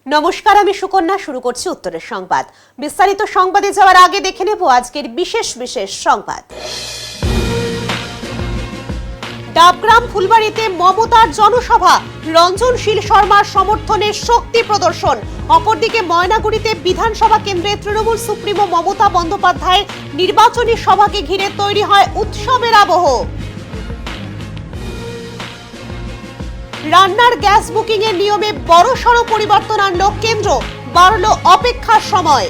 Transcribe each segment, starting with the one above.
নমস্কার, আমি সুকন্যা। শুরু করছি উত্তরের সংবাদ। বিস্তারিত সংবাদে যাওয়ার আগে দেখে নেব আজকের বিশেষ সংবাদ। ডাবগ্রাম ফুলবাড়িতে মমতার জনসভা, রঞ্জনশীল শর্মার সমর্থনে শক্তি প্রদর্শন। অপরদিকে ময়নাগুড়িতে বিধানসভা কেন্দ্রে তৃণমূল সুপ্রিমো মমতা বন্দ্যোপাধ্যায়ের নির্বাচনী সভাকে ঘিরে তৈরি হয় উৎসবের আবহ। রান্নার গ্যাস বুকিং এর নিয়মে বড়সড় পরিবর্তন আনলো কেন্দ্র, বাড়ল অপেক্ষার সময়।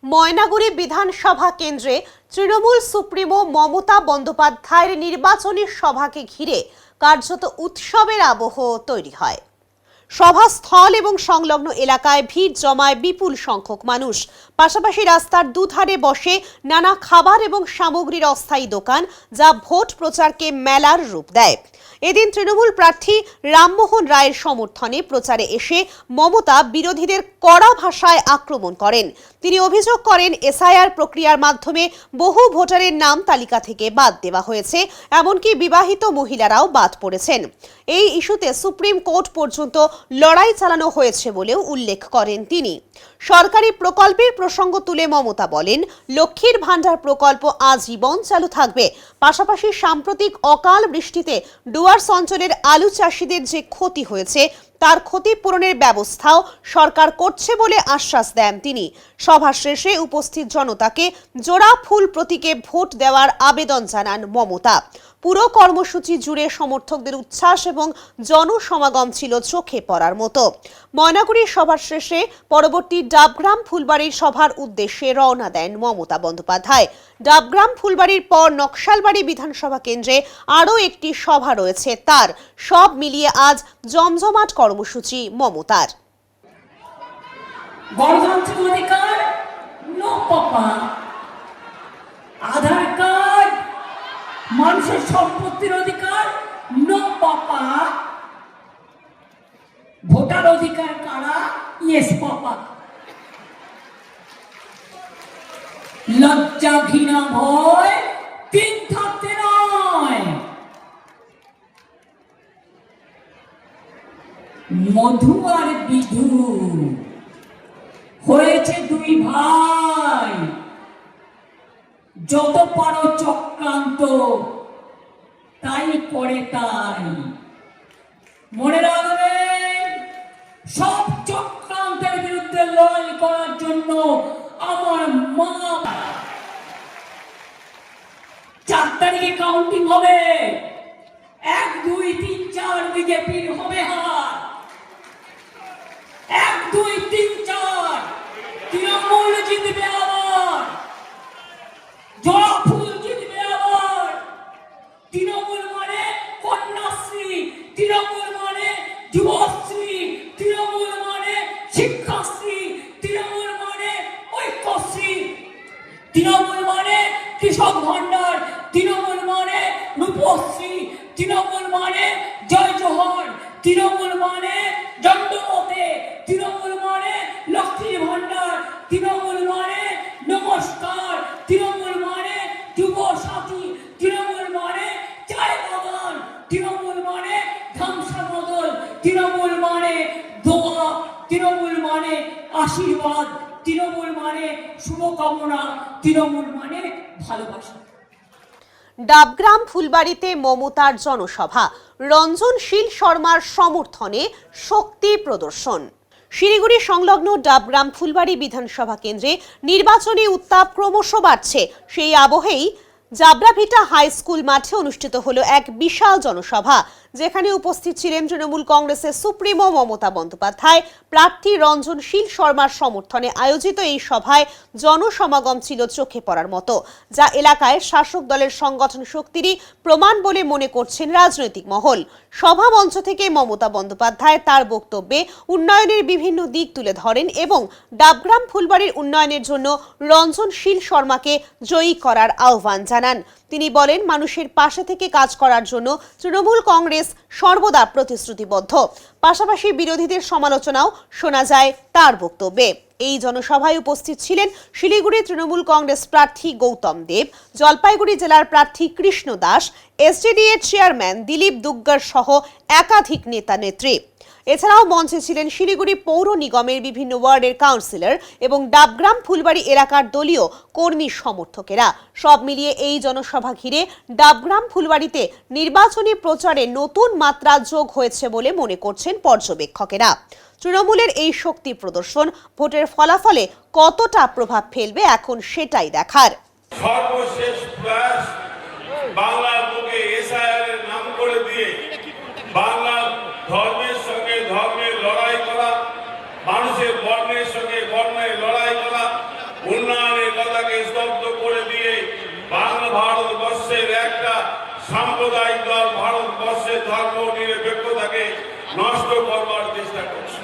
ময়নাগুড়ি বিধানসভা কেন্দ্রে তৃণমূল সুপ্রিমো মমতা বন্দ্যোপাধ্যায়ের নির্বাচনী সভাকে ঘিরে কার্যত উৎসবের আবহ তৈরি হয়। সভাস্থল এবং সংলগ্ন এলাকায় ভিড় জমায় বিপুল সংখ্যক মানুষ। পাশাপাশি রাস্তার দুধারে বসে নানা খাবার এবং সামগ্রীর অস্থায়ী দোকান, যা ভোট প্রচারকে মেলার রূপ দেয়। এদিন তৃণমূল প্রার্থী রামমোহন রায়ের সমর্থনে প্রচারে এসে মমতা বিরোধীদের কড়া ভাষায় আক্রমণ করেন। তিনি অভিযোগ করেন, এসআইআর প্রক্রিয়ার মাধ্যমে বহু ভোটারের নাম তালিকা থেকে বাদ দেওয়া হয়েছে, এমনকি বিবাহিত মহিলারাও বাদ পড়েছেন। এই ইস্যুতে সুপ্রিম কোর্ট পর্যন্ত লড়াই চালানো হয়েছে বলেও উল্লেখ করেন তিনি। সরকারি প্রকল্পের প্রসঙ্গ তুলে মমতা বলেন, লক্ষ্মীর ভান্ডার প্রকল্প আজীবন চালু থাকবে। পাশাপাশি সাম্প্রতিক অকাল বৃষ্টিতে ডুয়ার্স অঞ্চলের আলু চাষিদের যে ক্ষতি হয়েছে, তার ক্ষতিপূরণের ব্যবস্থাও সরকার করছে বলে আশ্বাস দেন তিনি। সভা শেষে উপস্থিত জনতাকে জোড়া ফুল প্রতীকে ভোট দেওয়ার আবেদন জানান মমতা। পুরো কর্মসূচি জুড়ে সমর্থকদের উচ্ছ্বাস এবং জনসমাগম ছিল চোখে পড়ার মতো। ময়নাগুড়ির সভার শেষে পরবর্তী ডাবগ্রাম ফুলবাড়ির সভার উদ্দেশ্যে রওনা দেন মমতা বন্দ্যোপাধ্যায়। ডাবগ্রাম ফুলবাড়ির পর নকশালবাড়ি বিধানসভা কেন্দ্রে আরও একটি সভা রয়েছে তার। সব মিলিয়ে আজ জমজমাট কর্মসূচি মমতার। গণতান্ত্রিক অধিকার, নো পাপা। আধার কার্ড, মানুষের সম্পত্তির অধিকার, নো পাপা। ভোটার অধিকার কারা? ইয়েস পাপা। লজ্জা, ঘৃণা, ভয় তিন থাকতে নয়। মধু আর বিধু হয়েছে দুই ভাই। যত পারো চক্রান্ত, তাই করে তাই। মনে রাখবেন, সব চক্রান্তের বিরুদ্ধে লড়াই করার জন্য আমার মা। 4 তারিখে কাউন্টিং হবে। 1, 2, 3, 4 বিজেপির হবে হার। 1, 2, 3, 4 তৃণমূল জিতবে আবার। জোড়া ফুল জিতবে আবার। তৃণমূল মানে কন্যাশ্রী, তৃণমূল মানে যুবশ্রী, তৃণমূল মানে শিক্ষাশ্রী, তৃণমূল মানে ঐক্যশ্রী, তৃণমূল মানে কৃষক ভান্ডার, তৃণমূল মানে রূপশ্রী, তৃণমূল মানে জয় জোহর, তৃণমূল মানে দণ্ডমতে, তৃণমূল মানে লক্ষ্মীর ভান্ডার, তৃণমূল মানে নমস্কার, তৃণমূল মানে যুব সাথী, তৃণমূল মানে চায় বাগান, তৃণমূল মানে ধামসা বদল, তৃণমূল মানে দোয়া, তৃণমূল মানে আশীর্বাদ, তৃণমূল মানে শুভকামনা, তৃণমূল মানে ভালোবাসা। ডাবগ্রাম ফুলবাড়িতে মমতার জনসভা, রঞ্জনশীল শর্মার সমর্থনে শক্তি প্রদর্শন। শিলিগুড়ি সংলগ্ন ডাবগ্রাম ফুলবাড়ি বিধানসভা কেন্দ্রে নির্বাচনী উত্তাপ ক্রমশ বাড়ছে। সেই আবহেই জাবরাভিটা হাই স্কুল মাঠে অনুষ্ঠিত হলো এক বিশাল জনসভা, যেখানে উপস্থিত ছিলেন তৃণমূল কংগ্রেসের সুপ্রিমো মমতা বন্দ্যোপাধ্যায়। প্রার্থী রঞ্জনশীল শর্মার সমর্থনে আয়োজিত এই সভায় জনসমাগম ছিল চোখে পড়ার মতো, যা এলাকায় শাসক দলের সংগঠন শক্তিরই প্রমাণ বলে মনে করছেন রাজনৈতিক মহল। সভা মঞ্চ থেকে মমতা বন্দ্যোপাধ্যায় তার বক্তব্যে উন্নয়নের বিভিন্ন দিক তুলে ধরেন এবং ডাবগ্রাম ফুলবাড়ির উন্নয়নের জন্য রঞ্জনশীল শর্মাকে জয়ী করার আহ্বান জানান। তিনি বলেন, মানুষের পাশে থেকে কাজ করার জন্য তৃণমূল কংগ্রেস সর্বদা প্রতিশ্রুতিবদ্ধ। পাশাপাশি বিরোধীদের সমালোচনাও শোনা যায় তার বক্তব্যে। এই জনসভায় উপস্থিত ছিলেন শিলিগুড়ি তৃণমূল কংগ্রেস প্রার্থী গৌতম দেব, জলপাইগুড়ি জেলার প্রার্থী কৃষ্ণ দাস, এসডিডিএ চেয়ারম্যান দিলীপ দুগ্গর সহ একাধিক নেতা নেত্রী। এছাড়াও মঞ্চে ছিলেন শিলিগুড়ি পৌর নিগমের বিভিন্ন ওয়ার্ডের কাউন্সিলর এবং ডাবগ্রাম ফুলবাড়ি এলাকার দলীয় কর্মী সমর্থকেরা। সব মিলিয়ে এই জনসভা ঘিরে ডাবগ্রাম ফুলবাড়িতে নির্বাচনী প্রচারে নতুন মাত্রা যোগ হয়েছে বলে মনে করছেন পর্যবেক্ষকেরা। তৃণমূলের এই শক্তি প্রদর্শন ভোটের ফলাফলে কতটা প্রভাব ফেলবে এখন সেটাই দেখার। সর্বশেষ প্রয়াস বাংলার বুকে এসআইআর এর নাম করে দিয়ে বাংলার ধর্মের সঙ্গে ধর্মের লড়াই করা, মানুষের বর্ণের সঙ্গে বর্ণের লড়াই করা, উন্নয়নের কথাকে স্তব্ধ করে দিয়ে ভারতবর্ষের একটা সাম্প্রদায়িক দল ভারতবর্ষের ধর্ম নিরপেক্ষতাকে নষ্ট করবার চেষ্টা করছে।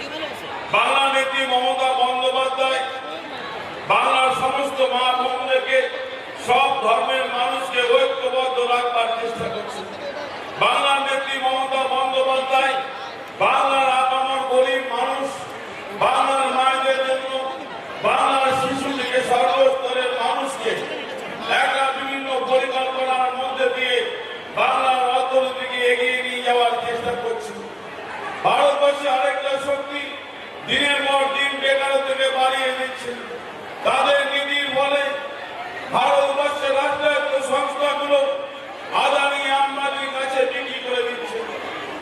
বাংলা নেত্রী মমতা বন্দ্যোপাধ্যায় বাংলার সমস্ত মা বোনদেরকে, সব ধর্মের মানুষকে ঐক্যবদ্ধ রাখবার চেষ্টা করছে। বাংলার নেত্রী মমতা বন্দ্যোপাধ্যায় বাংলার আপামর গরিব মানুষ, বাংলার মায়েদের জন্য, বাংলার শিশু থেকে সর্বস্তরের মানুষকে একটা বিভিন্ন পরিকল্পনার মধ্যে দিয়ে বাংলার অর্থনীতিকে এগিয়ে নিয়ে যাওয়ার চেষ্টা করছে। ভারতবর্ষে আরেকটা শক্তি দিনের পর দিন বেকারত্বকে বাড়িয়ে দিচ্ছে। তাদের নীতির ফলে ভারতবর্ষের রাষ্ট্রায়ত্ত সংস্থাগুলো আদানি আম্বানির কাছে বিক্রি করে দিচ্ছে।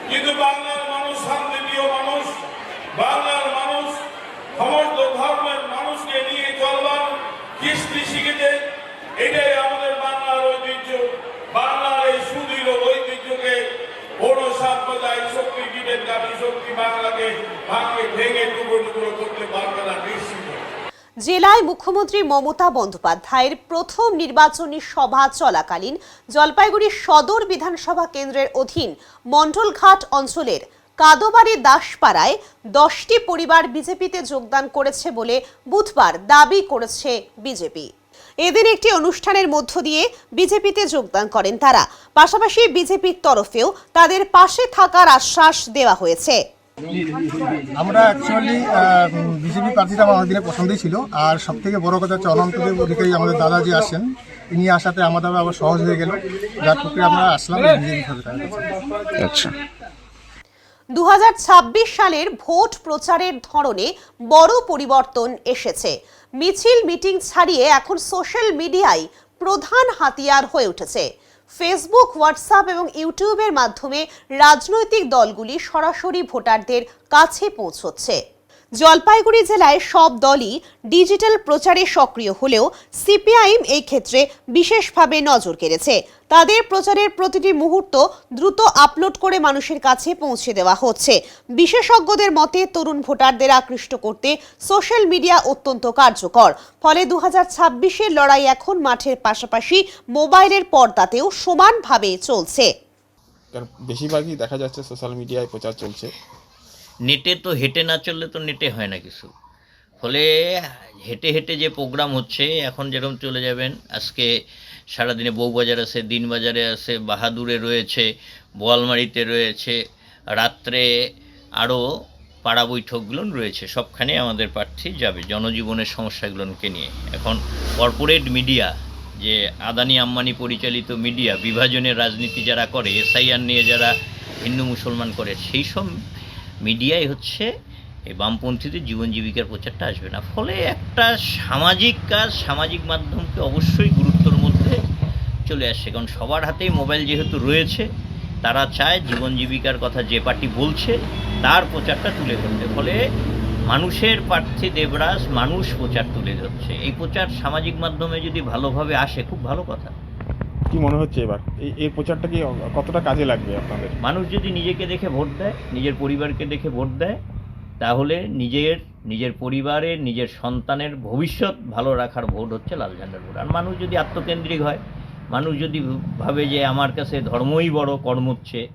কিন্তু বাংলার মানুষ শান্তিপ্রিয় মানুষ, বাংলার মানুষ সমস্ত ধর্মের মানুষকে নিয়ে চলবার কৃষ্টি শিখেছে। এটাই আমাদের বাংলার ঐতিহ্য। বাংলার এই সুদৃঢ় ঐতিহ্যকে বড় সাম্প্রদায়িক শক্তি, বিবেকগামী শক্তি বাংলাকে ভেঙে টুকরো টুকরো করতে পারবে না নিশ্চিত। জেলায় মুখ্যমন্ত্রী মমতা বন্দ্যোপাধ্যায়ের প্রথম নির্বাচনী সভা চলাকালীন জলপাইগুড়ি সদর বিধানসভা কেন্দ্রের অধীন মণ্ডলঘাট অঞ্চলের কাদোবাড়ি দাসপাড়ায় 10টি পরিবার বিজেপিতে যোগদান করেছে বলে বুধবার দাবি করেছে বিজেপি। এদিন একটি অনুষ্ঠানের মধ্য দিয়ে বিজেপিতে যোগদান করেন তারা। পাশাপাশি বিজেপির তরফেও তাদের পাশে থাকার আশ্বাস দেওয়া হয়েছে। আমরা অ্যাকচুয়ালি বিজেপি প্রার্থীটা আমার অনেকদিনের পছন্দই ছিল। আর সব থেকে বড় কথা হচ্ছে অনন্তদেব অধিকারী আমাদের দাদা যে আসেন, ইনি আসাতে আমাদের আবার সহজ হয়ে গেল, যার পক্ষে আমরা আসলাম বিজেপি সরকারের কাছে। আচ্ছা, 2026 সালের ভোট প্রচারের ধরনে বড় পরিবর্তন এসেছে। মিছিল মিটিং ছাড়িয়ে এখন সোশ্যাল মিডিয়ায় প্রধান হাতিয়ার হয়ে উঠেছে। ফেসবুক, হোয়াটসঅ্যাপ এবং ইউটিউবের মাধ্যমে রাজনৈতিক দলগুলি সরাসরি ভোটারদের কাছে পৌঁছচ্ছে। জলপাইগুড়ি জেলায় সব দলই ডিজিটাল প্রচারে সক্রিয় হলেও সিপিআইএম এই ক্ষেত্রে বিশেষভাবে নজর কেড়েছে। তাদের প্রচারের প্রতিটি মুহূর্ত দ্রুত আপলোড করে মানুষের কাছে পৌঁছে দেওয়া হচ্ছে। বিশেষজ্ঞদের মতে তরুণ ভোটারদের আকৃষ্ট করতে সোশ্যাল মিডিয়া অত্যন্ত কার্যকর। ফলে 2026-এর লড়াই এখন মাঠের পাশাপাশি মোবাইলের পর্দাতেও সমানভাবে চলছে। বেশিরভাগই দেখা যাচ্ছে সোশ্যাল মিডিয়ায় প্রচার চলছে। নেটে তো হেঁটে না চললে তো নেটে হয় না কিছু। ফলে হেঁটে হেঁটে যে প্রোগ্রাম হচ্ছে, এখন যেরকম চলে যাবেন, আজকে সারাদিনে বউবাজার আছে, দিনবাজারে আছে, বাহাদুরে রয়েছে, বোয়ালমারিতে রয়েছে, রাত্রে আরও পাড়া বৈঠকগুলো রয়েছে। সবখানে আমাদের প্রার্থী যাবে জনজীবনের সমস্যাগুলোকে নিয়ে। এখন কর্পোরেট মিডিয়া, যে আদানি আম্বানি পরিচালিত মিডিয়া, বিভাজনের রাজনীতি যারা করে, এসআইআর নিয়ে যারা হিন্দু মুসলমান করে, সেই সব মিডিয়াই হচ্ছে এই বামপন্থীদের জীবন জীবিকার প্রচারটা আসবে না। ফলে একটা সামাজিক কাজ, সামাজিক মাধ্যমকে অবশ্যই গুরুত্বের মধ্যে চলে আসছে। কারণ সবার হাতেই মোবাইল যেহেতু রয়েছে, তারা চায় জীবন জীবিকার কথা যে পার্টি বলছে তার প্রচারটা তুলে ধরতে। ফলে মানুষের প্রার্থী দেবরাজ মানুষ প্রচার তুলে ধরছে। এই প্রচার সামাজিক মাধ্যমে যদি ভালোভাবে আসে, খুব ভালো কথা। কি মনে হচ্ছে এবার এই প্রচারটা কি কতটা কাজে লাগবে আপনাদের? মানুষ যদি নিজেকে দেখে ভোট দেয়, নিজের পরিবারকে দেখে ভোট দেয়, তাহলে নিজের পরিবারের, নিজের সন্তানের ভবিষ্যৎ ভালো রাখার ভোট হচ্ছে লাল ঝান্ডার ভোট। আর মানুষ যদি আত্মকেন্দ্রিক হয়, মানুষ যদি ভাবে যে আমার কাছে ধর্মই বড়, কর্মর চেয়ে,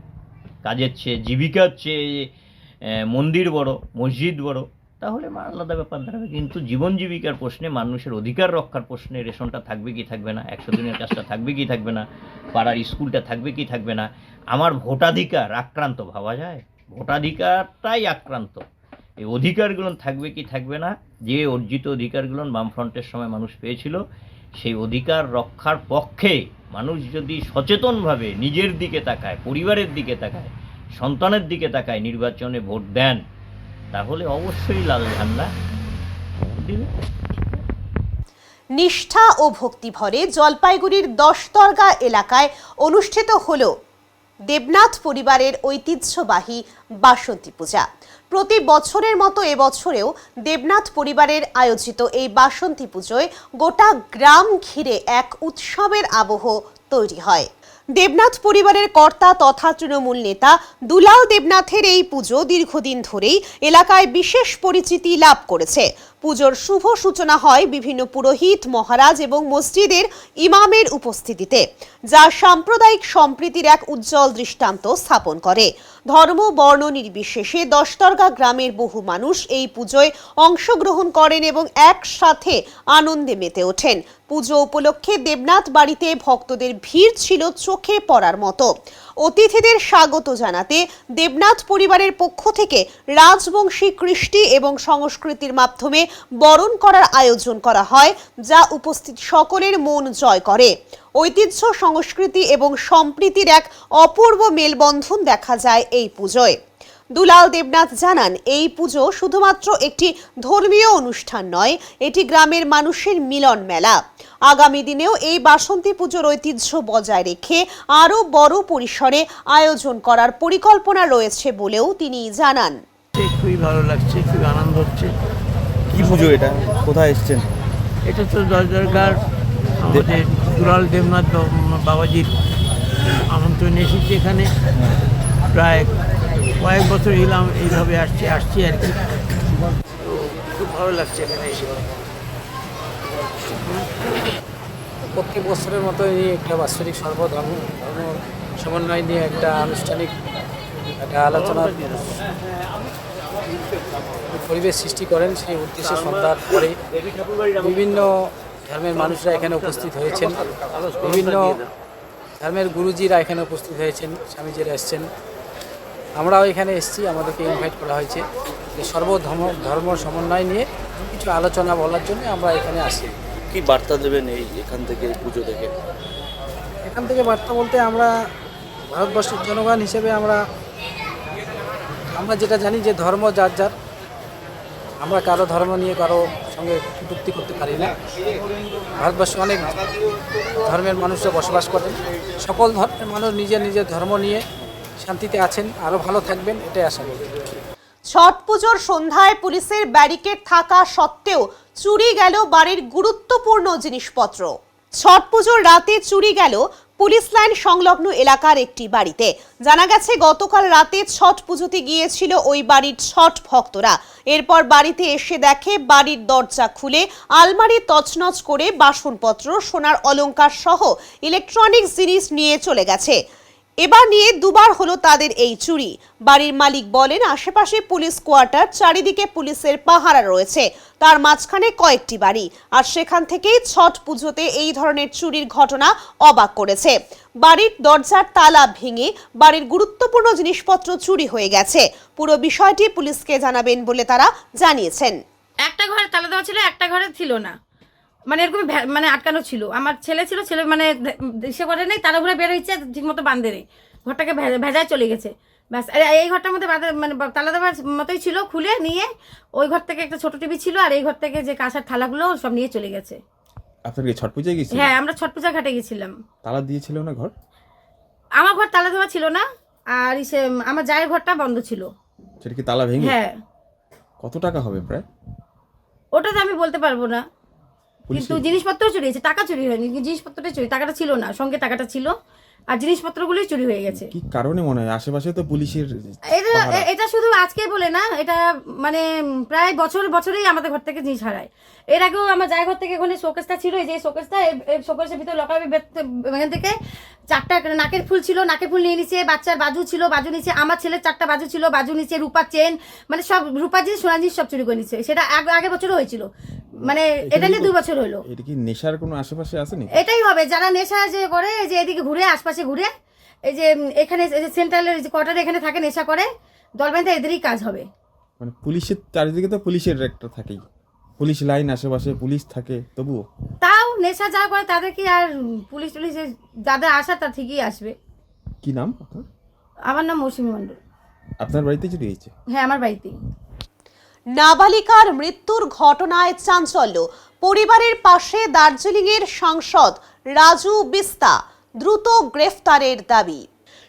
কাজের চেয়ে, জীবিকার চেয়ে মন্দির বড়, মসজিদ বড়, তাহলে আলাদা ব্যাপার দাঁড়াবে। কিন্তু জীবন জীবিকার প্রশ্নে, মানুষের অধিকার রক্ষার প্রশ্নে রেশনটা থাকবে কি থাকবে না, 100 দিনের কাজটা থাকবে কি থাকবে না, পাড়ার স্কুলটা থাকবে কি থাকবে না, আমার ভোটাধিকার আক্রান্ত ভাবা যায়? ভোটাধিকারটাই আক্রান্ত। এই অধিকারগুলো থাকবে কি থাকবে না, যে অর্জিত অধিকারগুলো বামফ্রন্টের সময় মানুষ পেয়েছিল, সেই অধিকার রক্ষার পক্ষে মানুষ যদি সচেতনভাবে নিজের দিকে তাকায়, পরিবারের দিকে তাকায়, সন্তানের দিকে তাকায়, নির্বাচনে ভোট দেন, তাহলে অবশ্যই লাল ঝান্ডা দিবে। নিষ্ঠা ও ভক্তিভরে জলপাইগুড়ির 10 এলাকায় অনুষ্ঠিত হল দেবনাথ পরিবারের ঐতিহ্যবাহী বাসন্তী পূজা। প্রতি বছরের মতো এবছরেও দেবনাথ পরিবারের আয়োজিত এই বাসন্তী পুজোয় গোটা গ্রাম ঘিরে এক উৎসবের আবহ তৈরি হয়। দেবনাথ পরিবারের কর্তা তথা তৃণমূল নেতা দুলাল দেবনাথের এই পুজো দীর্ঘদিন ধরেই এলাকায় বিশেষ পরিচিতি লাভ করেছে। পুজোর শুভ সূচনা হয় বিভিন্ন পুরোহিত, মহারাজ এবং মসজিদের ইমামের উপস্থিতিতে, যা সাম্প্রদায়িক সম্প্রীতির এক উজ্জ্বল দৃষ্টান্ত স্থাপন করে। ধর্ম বর্ণ নির্বিশেষে 10 গ্রামের বহু মানুষ এই পুজোয় অংশগ্রহণ করেন এবং একসাথে আনন্দে মেতে ওঠেন। পুজো উপলক্ষে দেবনাথ বাড়িতে ভক্তদের ভিড় ছিল চোখে পড়ার মতো। অতিথিদের স্বাগত জানাতে দেবনাথ পরিবারের পক্ষ থেকে রাজবংশী কৃষ্টি এবং সংস্কৃতির মাধ্যমে বরণ করার আয়োজন করা হয়, যা উপস্থিত সকলের মন জয় করে। ঐতিহ্য, সংস্কৃতি এবং সম্প্রীতির এক অপূর্ব মেলবন্ধন দেখা যায় এই পুজোয়। দুলাল দেবনাথ জানান, এই পুজো শুধুমাত্র একটি ধর্মীয় অনুষ্ঠান নয়, এটি গ্রামের মানুষের মিলন মেলা। আগামী দিনেও এই বাসন্তী পুজোর ঐতিহ্য বজায় রেখে আরও বড় পরিসরে আয়োজন করার পরিকল্পনা রয়েছে বলেও তিনি জানান। খুবই ভালো লাগছে, খুবই আনন্দ হচ্ছে। কি পুজো এটা? কোথায় এসেছেন? এটা তো দরগার আমাদের দুলাল দেবনাথ বাবাজির আমন্ত্রণে এসেছি এখানে। প্রায় কয়েক বছর এলাম, এইভাবে আসছি আর কি। তো খুব ভালো লাগছে এখানে এসে। প্রত্যেক বছরের মতো এই একটা বাৎসরিক সর্বধর্ম সমন্বয় নিয়ে একটা আনুষ্ঠানিক একটা আলোচনার পরিবেশ সৃষ্টি করেন। সেই উদ্দেশ্যে সন্ধ্যার পরে বিভিন্ন ধর্মের মানুষরা এখানে উপস্থিত হয়েছেন, বিভিন্ন ধর্মের গুরুজিরা এখানে উপস্থিত হয়েছেন, স্বামীজিরা এসছেন, আমরাও এখানে এসেছি। আমাদেরকে ইনভাইট করা হয়েছে যে সর্বধর্ম সমন্বয় নিয়ে কিছু আলোচনা বলার জন্য আমরা এখানে আসি। কি বার্তা দেবেন এখান থেকে, পুজো থেকে? এখান থেকে বার্তা বলতে আমরা ভারতবর্ষের জনগণ হিসেবে আমরা যেটা জানি যে ধর্ম যার যার, আমরা কারো ধর্ম নিয়ে কারো সঙ্গে কটূক্তি করতে পারি না। ভারতবর্ষে অনেক ধর্মের মানুষরা বসবাস করেন, সকল ধর্মের মানুষ নিজের নিজের ধর্ম নিয়ে শান্তিতে আছেন, আরও ভালো থাকবেন, এটাই আশা করি। ছট পুজোর সন্ধ্যায় পুলিশের ব্যারিকেড থাকা সত্ত্বেও চুরি গেল বাড়ির গুরুত্বপূর্ণ জিনিসপত্র। ছট পুজোর রাতে চুরি গেল পুলিশ লাইন সংলগ্ন এলাকার একটি বাড়িতে। জানা গেছে, গতকাল রাতে ছট পুজোতে গিয়েছিল ওই বাড়ির ছট ভক্তরা। এরপর বাড়িতে এসে দেখে বাড়ির দরজা খুলে আলমারি তছনছ করে বাসনপত্র, সোনার অলংকার সহ ইলেকট্রনিক্স জিনিস নিয়ে চলে গেছে। এবার নিয়ে দুবার হলো তাদের এই চুরি। বাড়ির মালিক বলেন, আশেপাশে পুলিশ কোয়ার্টার, চারিদিকে পুলিশের পাহারা রয়েছে, তার মাঝখানে কয়েকটি বাড়ি, আর সেখান থেকেই ছট পুজোতে এই ধরনের চুরির ঘটনা অবাক করেছে। বাড়ির দরজার তালা ভেঙে বাড়ির গুরুত্বপূর্ণ জিনিসপত্র চুরি হয়ে গেছে। পুরো বিষয়টি পুলিশকে জানাবেন বলে তারা জানিয়েছেন। একটা ঘরে তালা দেওয়া ছিল, একটা ঘরে ছিল না, মানে এরকম মানে আটকানো ছিল। আমার ছেলে ছিল, ছেলে মানে সে করে নেই, তারা ঘুরে বের হয়েছে, ঠিক মতো বাঁধে নেই, ঘরটাকে ভেজায় চলে গেছে। ব্যাস, এই ঘরটার মধ্যে মানে তালা দেওয়ার মতোই ছিল, খুলে নিয়ে ওই ঘর থেকে একটা ছোট টিভি ছিল, আর এই ঘর থেকে যে কাঁসার থালাগুলো সব নিয়ে চলে গেছে। আপনার কি ছট পূজায় গেছিলেন? হ্যাঁ, আমরা ছট পূজা ঘাটে গেছিলাম। তালা দিয়েছিল না ঘর? আমার ঘর তালা দেওয়া ছিল না, আর আমার জায়ের ঘরটা বন্ধ ছিল। সেটা কি তালা ভেঙে? হ্যাঁ। কত টাকা হবে প্রায়? ওটা তো আমি বলতে পারবো না, কিন্তু জিনিসপত্র চুরি হয়েছে, টাকা চুরি হয়নি, জিনিসপত্রটা চুরি। টাকাটা ছিল না, সঙ্গে টাকাটা ছিল, আর জিনিসপত্রগুলোই চুরি হয়ে গেছে। কি কারণে মনে হয়? আশেপাশে তো পুলিশের এটা শুধু আজকে বলে না, এটা মানে প্রায় বছরেই আমাদের ঘর থেকে জিনিস হারায়। এর আগেও আমার যাই ঘর থেকে ওখানে শোকেসটা ছিল, এই যে শোকেসটা, শোকেসের ভিতরে লকাবে এখান থেকে 4টা নাকের ফুল ছিল, নাকের ফুল নিয়ে নিচে, বাচ্চার বাজু ছিল, বাজু নিচে, আমার ছেলের 4টা বাজু ছিল, বাজু নিচে, রূপার চেন, মানে সব রূপার জিনিস, সোনার জিনিস সব চুরি করে নিচ্ছে। সেটা আগের বছরও হয়েছিল, মানে এটা নিয়ে 2 বছর হলো। এটা কি নেশার কোনো আশেপাশে আছে নাকি? এটাই হবে, যারা নেশা যে করে, যে এদিকে ঘুরে, আশপাশে ঘুরে, এই যে এখানে সেন্ট্রালের যে কোয়ার্টারে এখানে থাকে, নেশা করে, দলবাইতে এদেরই কাজ হবে। মানে পুলিশের চারিদিকে তো পুলিশের একটা থাকেই, পুলিশ লাইন আশেপাশে পুলিশ থাকে, তবুও তাও নেশা যা করে তাদের কি আর পুলিশ যাদের আসা তা ঠিকই আসবে। কি নাম আপনার? আমার নাম মৌসুমী মণ্ডল। আপনার বাড়িতে চুরি হয়েছে? হ্যাঁ, আমার বাড়িতেই। নাবালিকার মৃত্যুর ঘটনায় চাঞ্চল্য, পরিবারের পাশে দার্জিলিংয়ের সাংসদ রাজু বিস্তা, দ্রুত গ্রেফতারের দাবি।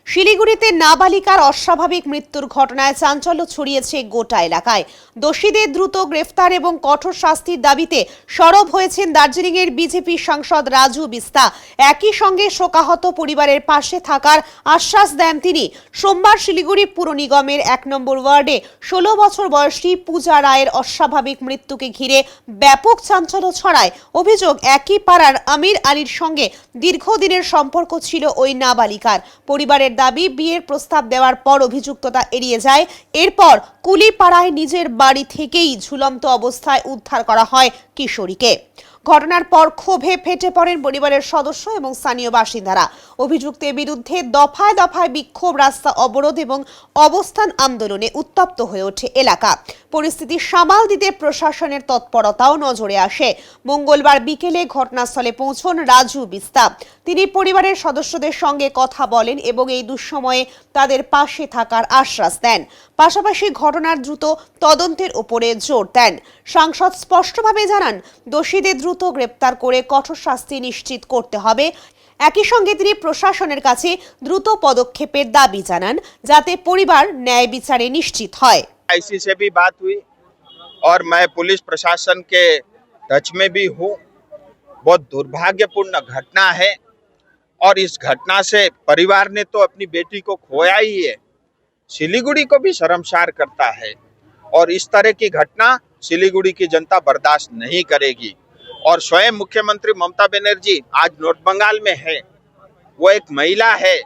শিলিগুড়িতে নাবালিকার অস্বাভাবিক মৃত্যুর ঘটনায় চাঞ্চল্য ছড়িয়েছে গোটা এলাকায়। দোষীদের দ্রুত গ্রেফতার এবং কঠোর শাস্তির দাবিতে সরব হয়েছেন দার্জিলিংয়ের বিজেপি সাংসদ রাজু বিস্তা। একই সঙ্গে শোকাহত পরিবারের পাশে থাকার আশ্বাস দেন তিনি। সোমবার শিলিগুড়ি পুর নিগমের 1 নম্বর ওয়ার্ডে 16 বছর বয়সী পূজা রায়ের অস্বাভাবিক মৃত্যুকে ঘিরে ব্যাপক চাঞ্চল্য ছড়ায়। অভিযোগ, একই পাড়ার আমির আলীর সঙ্গে দীর্ঘদিনের সম্পর্ক ছিল ওই নাবালিকার। পরিবারের দাবি, বিয়ের প্রস্তাব দেওয়ার পর অভিযুক্ততা এড়িয়ে যায়। এরপর কুলিপাড়ায় নিজের বাড়ি থেকেই ঝুলন্ত অবস্থায় উদ্ধার করা হয় কিশোরীকে। ঘটনার পর ক্ষোভে ফেটে পড়েন পরিবারের সদস্য এবং স্থানীয় বাসিন্দারা। অভিযুক্তের বিরুদ্ধে দফায় দফায় বিক্ষোভ, রাস্তা অবরোধ এবং অবস্থান আন্দোলনে উত্তপ্ত হয়ে ওঠে এলাকা। পরিস্থিতি সামাল দিতে প্রশাসনের তৎপরতাও নজরে আসে। মঙ্গলবার বিকেলে ঘটনাস্থলে পৌঁছন রাজু বিস্তা। তিনি পরিবারের সদস্যদের সঙ্গে কথা বলেন এবং এই দুঃসময়ে তাদের পাশে থাকার আশ্বাস দেন। পাশাপাশি ঘটনার দ্রুত তদন্তের উপরে জোর দেন। সাংসদ স্পষ্টভাবে জানান, দোষীদের দ্রুত গ্রেপ্তার করে কঠোর শাস্তি নিশ্চিত করতে হবে। একই সঙ্গে তিনি প্রশাসনের কাছে দ্রুত পদক্ষেপের দাবি জানান, যাতে পরিবার ন্যায় বিচারে নিশ্চিত হয়। आईसी से भी बात हुई और मैं पुलिस प्रशासन के टच में भी हूँ। बहुत दुर्भाग्यपूर्ण घटना है और इस घटना से परिवार ने तो अपनी बेटी को खोया ही है, सिलीगुड़ी को भी शर्मसार करता है और इस तरह की घटना सिलीगुड़ी की जनता बर्दाश्त नहीं करेगी। और स्वयं मुख्यमंत्री ममता बनर्जी आज नॉर्थ बंगाल में है, वो एक महिला है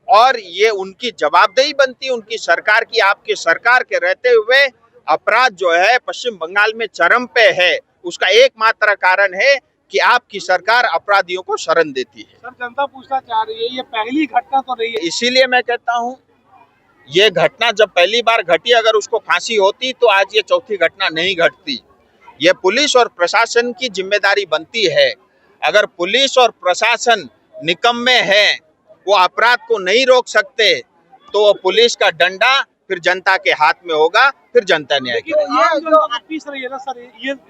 और ये उनकी जवाबदेही बनती है, उनकी सरकार की, आपकी सरकार के रहते हुए अपराध जो है पश्चिम बंगाल में चरम पे है। उसका एकमात्र कारण है कि आपकी सरकार अपराधियों को शरण देती है। सर, जनता पूछना चाह रही है, ये पहली घटना तो नहीं है। इसीलिए मैं कहता हूँ, ये घटना जब पहली बार घटी, अगर उसको फांसी होती तो आज ये चौथी घटना नहीं घटती। ये पुलिस और प्रशासन की जिम्मेदारी बनती है। अगर पुलिस और प्रशासन निकम्मे है, वो अपराध को नहीं रोक सकते, तो पुलिस का डंडा फिर जनता के हाथ में होगा, फिर जनता न्याय करेगी।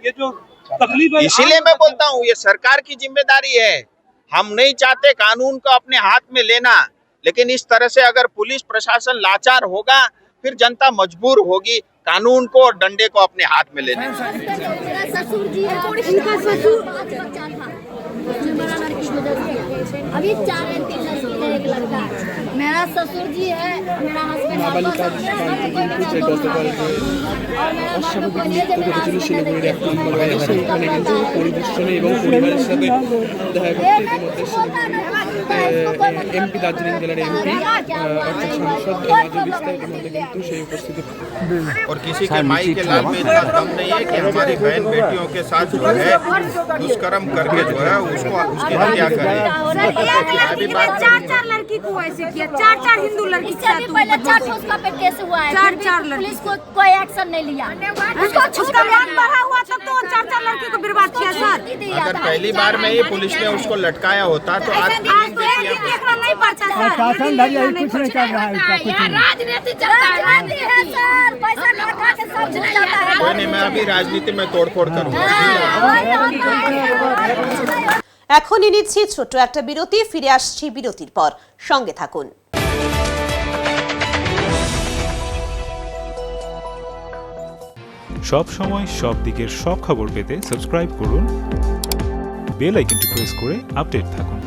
ये जो तकलीफ है, इसीलिए मैं बोलता हूँ, ये सरकार की जिम्मेदारी है। हम नहीं चाहते कानून को अपने हाथ में लेना, लेकिन इस तरह से अगर पुलिस प्रशासन लाचार होगा, फिर जनता मजबूर होगी कानून को और डंडे को अपने हाथ में लेने। अभी 4 है, 3 है, एक लड़का है। मेरा ससुर जी है, मेरा हस्बैंड है, और मेरा এমপি দার্জিলিং জেলার এমপি অর্থাৎ সাংসদ রাজু বিস্তা ইতিমধ্যে কিন্তু সেই উপস্থিতি। और किसी के माई के लाल में इतना दम नहीं है कि हमारी बहन बेटियों के साथ जो है दुष्कर्म करके जो है उसको उसकी हत्या करे। 4 लड़की को ऐसे किया, 4 हिंदू लड़की के साथ पहले 4 उसका पे केस हुआ है, 4 पुलिस को कोई एक्शन नहीं लिया। उसका मान बढ़ा हुआ तब तो 4 लड़की को बर्बाद किया सर। अगर पहली बार में ही पुलिस ने उसको लटकाया होता तो आज नहीं पड़ता सर। राजनीति चलता है सर, पैसा खा के सब चल जाता है। कोई नहीं, मैं अभी राजनीति में तोड़फोड़ करूँगा। এখনই নিচ্ছি ছোট্ট একটা বিরতি, ফিরে আসছি বিরতির পর, সঙ্গে থাকুন। সব সময় সব দিকের সব খবর পেতে সাবস্ক্রাইব করুন, বেল আইকনটি প্রেস করে আপডেট থাকুন।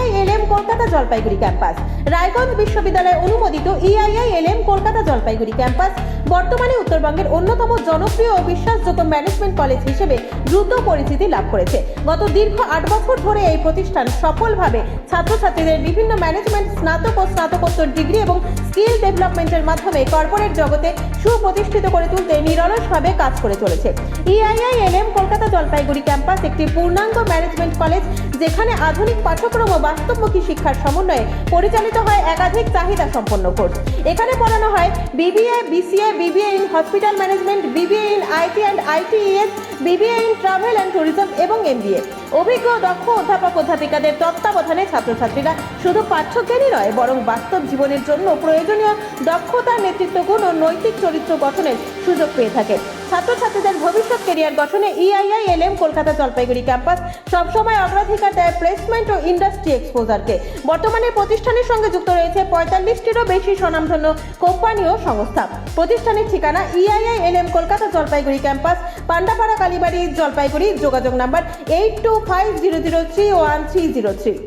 EIILM Kolkata Jalpaiguri campus. রায়গঞ্জ বিশ্ববিদ্যালয় অনুমোদিত EIILM কলকাতা জলপাইগুড়ি ক্যাম্পাস বর্তমানে উত্তরবঙ্গের অন্যতম জনপ্রিয় ও বিশ্বাসযোগ্য ম্যানেজমেন্ট কলেজ হিসেবে দ্রুত পরিচিতি লাভ করেছে। গত দীর্ঘ 8 বছর ধরে এই প্রতিষ্ঠান সফলভাবে ছাত্রছাত্রীদের বিভিন্ন ম্যানেজমেন্ট স্নাতক ও স্নাতকোত্তর ডিগ্রি এবং স্কিল ডেভেলপমেন্টের মাধ্যমে কর্পোরেট জগতে সুপ্রতিষ্ঠিত করে তুলতে নিরলসভাবে কাজ করে চলেছে। EIILM কলকাতা জলপাইগুড়ি ক্যাম্পাস একটি পূর্ণাঙ্গ ম্যানেজমেন্ট কলেজ, যেখানে আধুনিক পাঠ্যক্রম ও বাস্তবমুখী শিক্ষার সমন্বয়ে পরিচালিত হয় একাধিক চাহিদা সম্পন্ন কোর্স। এখানে পড়ানো হয় BBA, BCA, BBA in hospital management, BBA in IT and ITES, BBA in travel and tourism এবং MBA। অভিজ্ঞ দক্ষ অধ্যাপক অধ্যাপিকাদের তত্ত্বাবধানে ছাত্রছাত্রীরা শুধু পাঠ্যজ্ঞানই নয়, বরং বাস্তব জীবনের জন্য প্রয়োজনীয় দক্ষতা, নেতৃত্ব গুণ ও নৈতিক চরিত্র গঠনের সুযোগ পেয়ে থাকে। ছাত্রছাত্রীদের ভবিষ্যৎ ক্যারিয়ার গঠনে EIILM কলকাতা জলপাইগুড়ি ক্যাম্পাস সবসময় অগ্রাধিকার দেয় প্লেসমেন্ট ও ইন্ডাস্ট্রি এক্সপোজারকে। বর্তমানে প্রতিষ্ঠানের সঙ্গে যুক্ত রয়েছে 45টিরও বেশি স্বনামধন্য কোম্পানি ও সংস্থা। প্রতিষ্ঠানের ঠিকানা EIILM কলকাতা জলপাইগুড়ি ক্যাম্পাস, পান্ডাপাড়া, কালীবাড়ি, জলপাইগুড়ি। যোগাযোগ নাম্বার 8250031303।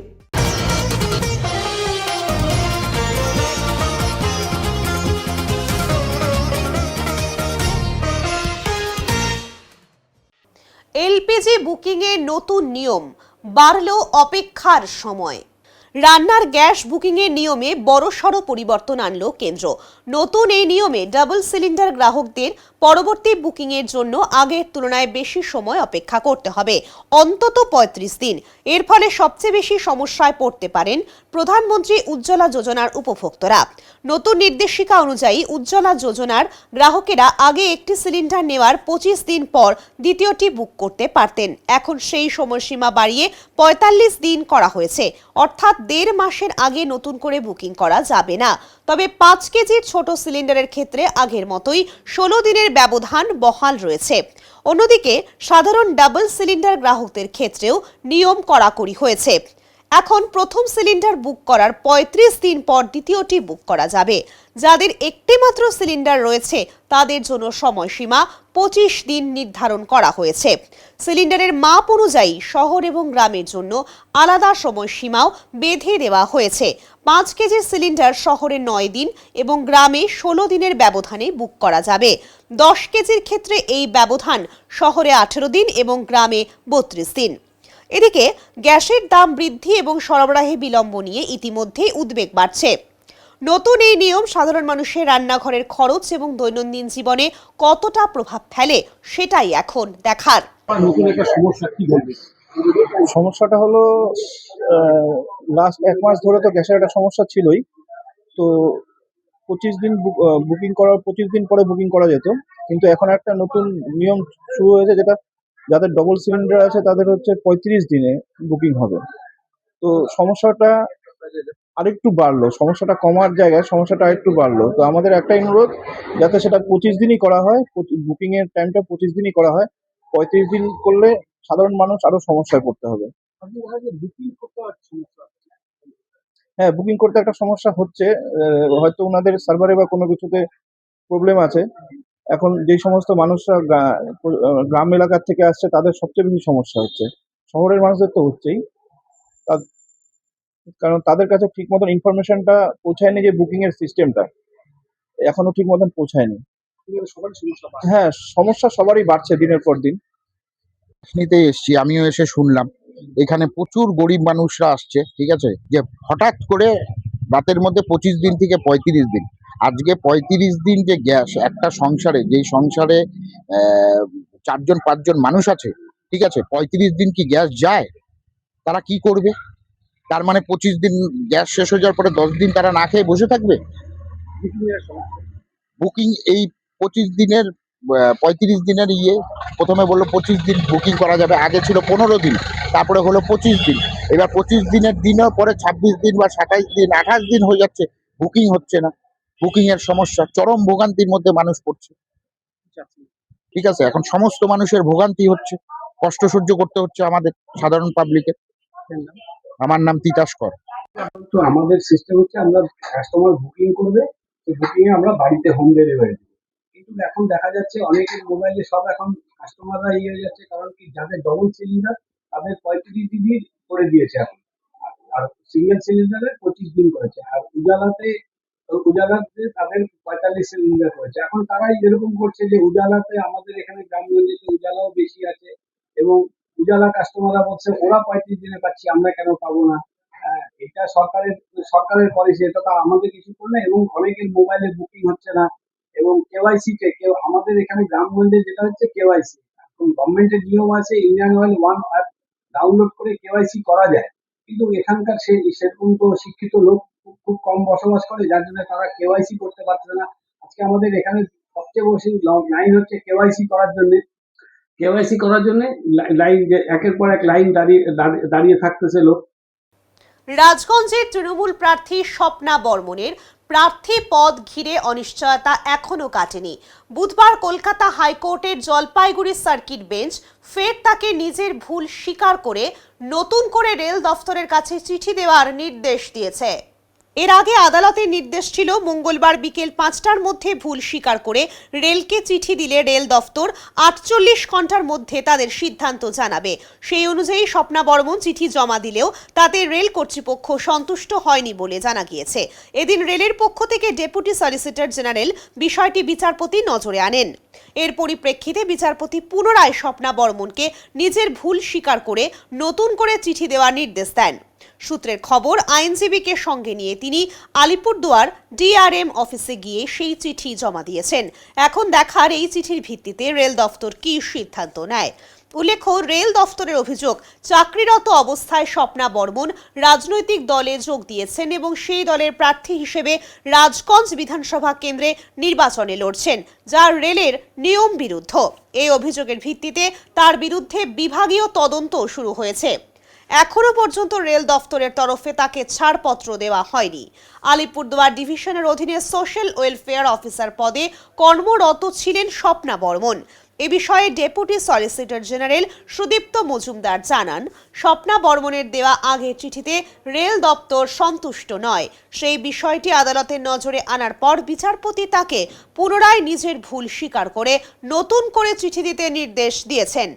এলপিজি বুকিংয়ে নতুন নিয়ম, বাড়ল অপেক্ষার সময়। রান্নার গ্যাস বুকিংয়ের নিয়মে বড়সড় পরিবর্তন আনল কেন্দ্র। নতুন এই নিয়মে ডাবল সিলিন্ডার গ্রাহকদের পরবর্তী বুকিংয়ের জন্য আগের তুলনায় বেশি সময় অপেক্ষা করতে হবে, অন্তত 35 দিন। এর ফলে সবচেয়ে বেশি সমস্যায় পড়তে পারেন প্রধানমন্ত্রী উজ্জ্বলা যোজনার উপভোক্তারা। নতুন নির্দেশিকা অনুযায়ী উজ্জ্বলা যোজনার গ্রাহকেরা আগে একটি সিলিন্ডার নেওয়ার 25 দিন পর দ্বিতীয়টি বুক করতে পারতেন। এখন সেই সময়সীমা বাড়িয়ে 45 দিন করা হয়েছে, অর্থাৎ 1.5 মাসের আগে নতুন করে বুকিং করা যাবে না। তবে 5 কেজির ছোট সিলিন্ডারের ক্ষেত্রে আগের মতোই 16 দিনের ব্যবধান বহাল রয়েছে। অন্যদিকে সাধারণ ডাবল সিলিন্ডার গ্রাহকদের ক্ষেত্রেও নিয়ম কড়াকড়ি হয়েছে। এখন প্রথম সিলিন্ডার বুক করার 35 দিন পর দ্বিতীয়টি বুক করা যাবে। যাদের একটি মাত্র সিলিন্ডার রয়েছে তাদের জন্য সময়সীমা 25 দিন নির্ধারণ করা হয়েছে। সিলিন্ডারের মাপ অনুযায়ী শহর এবং গ্রামের জন্য আলাদা সময়সীমাও বেঁধে দেওয়া হয়েছে। 5 কেজির সিলিন্ডার শহরে 9 দিন এবং গ্রামে 16 দিনের ব্যবধানে বুক করা যাবে। 10 কেজির ক্ষেত্রে এই ব্যবধান শহরে 18 দিন এবং গ্রামে 32 দিন। এদিকে গ্যাসের দাম বৃদ্ধি এবং সরবরাহে বিলম্ব নিয়ে ইতিমধ্যেই উদ্বেগ বাড়ছে। নতুন এই নিয়ম সাধারণ মানুষের রান্নাঘরের খরচ এবং দৈনন্দিন জীবনে কতটা প্রভাব ফেলে সেটাই এখন দেখার। নতুন একটা সমস্যা কি বলবে? সমস্যাটা হলো লাস্ট 1 মাস ধরে তো গ্যাসের একটা সমস্যা ছিলই। তো 25 দিন বুকিং করার 25 দিন পরে বুকিং করা যেত, কিন্তু এখন একটা নতুন নিয়ম শুরু হয়েছে, যেটা যাদের ডবল সিলিন্ডার আছে তাদের হচ্ছে 35 দিনে বুকিং হবে। তো সমস্যাটা আরেকটু বাড়লো, সমস্যাটা কমার জায়গায় সমস্যাটা আরেকটু বাড়লো। তো আমাদের একটাই অনুরোধ, যাতে সেটা 25 দিনই করা হয়, বুকিং এর টাইমটা 25 দিনই করা হয়। 35 দিন করলে সাধারণ মানুষ আরো সমস্যায় পড়তে হবে। হ্যাঁ, বুকিং করতে একটা সমস্যা হচ্ছে, হয়তো ওনাদের সার্ভারে বা কোনো কিছুতে প্রবলেম আছে। এখন যেই সমস্ত মানুষরা গ্রাম এলাকার থেকে আসছে তাদের সবচেয়ে বেশি সমস্যা হচ্ছে। শহরের মানুষদের তো হচ্ছেই, কারণ তাদের কাছে ঠিক মতন ইনফরমেশনটা পৌঁছায়নি, যে বুকিং এর সিস্টেমটা এখনো ঠিক মতন পৌঁছায়নি। হ্যাঁ, সমস্যা সবারই বাড়ছে দিনের পর দিন। নিতে এসছি, আমিও এসে শুনলাম এখানে প্রচুর গরিব মানুষরা আসছে, ঠিক আছে, যে হঠাৎ করে রাতের মধ্যে 25 দিন থেকে 35 দিন। আজকে 35 দিন যে গ্যাস একটা সংসারে, যেই সংসারে 4-5 জন মানুষ আছে, ঠিক আছে, 35 দিন কি গ্যাস যায়? তারা কি করবে? তার মানে 25 দিন গ্যাস শেষ হয়ে যাওয়ার পরে 10 দিন তারা না খেয়ে বসে থাকবে? বুকিং এই 25 দিনের 35 দিনের প্রথমে বললো 25 দিন বুকিং করা যাবে, আগে ছিল 15 দিন, তারপরে হলো 25 দিন। এবার 25 দিনের দিনের পরে 26 দিন বা 27 দিন 28 দিন হয়ে যাচ্ছে, বুকিং হচ্ছে না। বুকিং এর সমস্যা, চরম ভোগান্তির মধ্যে মানুষ পড়ছে, ঠিক আছে। এখন সমস্ত মানুষের ভোগান্তি হচ্ছে, কষ্ট সহ্য করতে হচ্ছে আমাদের সাধারণ পাবলিকের। আমার নাম তিতাস কর। তো আমাদের সিস্টেম হচ্ছে, আমরা কাস্টমার বুকিং করবে, তো বুকিং এ আমরা বাড়িতে হোম ডেলিভারি দেবো। কিন্তু এখন দেখা যাচ্ছে অনেকের মোবাইলে সব এখন কাস্টমাররা হয়ে যাচ্ছে, কারণ কি যাদের ডবল সিলিন্ডার তাদের 35 দিনই করে দিয়েছে এখন। আর সিঙ্গেল সিলিন্ডারে 25 দিন করেছে, আর উজালাতে তাদের 45 সিলিন্ডার করেছে। এখন তারাই এরকম করছে যে উজালাতে আমাদের এখানে গ্রামগঞ্জে উজালাও বেশি আছে, এবং উজালা কাস্টমাররা বলছে ওরা 35 দিনে পাচ্ছি, আমরা কেন পাবো না। এটা সরকারের পলিসি, এটা তো আমাদের কিছু করলে, এবং অনেকের মোবাইলে বুকিং হচ্ছে না, এবং কেওয়াইসি তে আমাদের এখানে গ্রামগঞ্জে যেটা হচ্ছে কেওয়াইসি, এখন গভর্নমেন্টের নিয়ম আছে Indian oil one app download করে কেওয়াইসি করা যায়, কিন্তু এখানকার সেরকম তো শিক্ষিত লোক খুব কম বসবাস করে, যার জন্য তারা কেওয়াইসি করতে পারছে না। আজকে আমাদের এখানে সবচেয়ে বেশি লাইন হচ্ছে কেওয়াইসি করার জন্য লাইন, একের পর এক লাইন দাঁড়িয়ে থাকতেছে লোক। রাজগঞ্জের তৃণমূল প্রার্থী স্বপ্না বর্মনের প্রার্থী পদ ঘিরে অনিশ্চয়তা এখনো কাটেনি। বুধবার কলকাতা হাইকোর্টের জলপাইগুড়ি সার্কিট বেঞ্চ ফের তাকে নিজের ভুল স্বীকার করে নতুন করে রেল দফতরের কাছে চিঠি দেওয়ার নির্দেশ দিয়েছে। এর আগে আদালতের নির্দেশ ছিল মঙ্গলবার বিকেল 5টার মধ্যে ভুল স্বীকার করে রেলকে চিঠি দিলে রেল দফতর 48 ঘন্টার মধ্যে তাদের সিদ্ধান্ত জানাবে। সেই অনুযায়ী স্বপ্না বর্মন চিঠি জমা দিলেও তাতে রেল কর্তৃপক্ষ সন্তুষ্ট হয়নি বলে জানা গিয়েছে। এদিন রেলের পক্ষ থেকে ডেপুটি সলিসিটর জেনারেল বিষয়টি বিচারপতির নজরে আনেন। এর পরিপ্রেক্ষিতে বিচারপতি পুনরায় স্বপ্না বর্মনকে নিজের ভুল স্বীকার করে নতুন করে চিঠি দেওয়ার নির্দেশ দেন। সূত্রের খবর, আইনজীবীকে সঙ্গে নিয়ে তিনি আলিপুরদুয়ার ডিআরএম অফিসে গিয়ে সেই চিঠি জমা দিয়েছেন। এখন দেখার এই চিঠির ভিত্তিতে রেল দফতর কী সিদ্ধান্ত নেয়। উল্লেখ্য, রেল দফতরের অভিযোগ, চাকরিরত অবস্থায় স্বপ্না বর্মন রাজনৈতিক দলে যোগ দিয়েছেন এবং সেই দলের প্রার্থী হিসেবে রাজগঞ্জ বিধানসভা কেন্দ্রে নির্বাচনে লড়ছেন, যা রেলের নিয়ম বিরুদ্ধ। এই অভিযোগের ভিত্তিতে তার বিরুদ্ধে বিভাগীয় তদন্ত শুরু হয়েছে। এখনো পর্যন্ত রেল দফতরের তরফে তাকে ছাড়পত্র দেওয়া হয়নি। আলিপুরদুয়ার ডিভিশনের অধীনে সোশ্যাল ওয়েলফেয়ার অফিসার পদে কর্মরত ছিলেন স্বপ্না বর্মন। এ বিষয়ে deputy solicitor general Sudipta Majumdar জানান, স্বপ্না বর্মনের দেওয়া আগের চিঠিতে রেল দপ্তর সন্তুষ্ট নয়। সেই বিষয়টি আদালতের নজরে আনার পর বিচারপতি তাকে পুনরায় নিজের ভুল স্বীকার করে নতুন করে চিঠি দিতে নির্দেশ দিয়েছেন।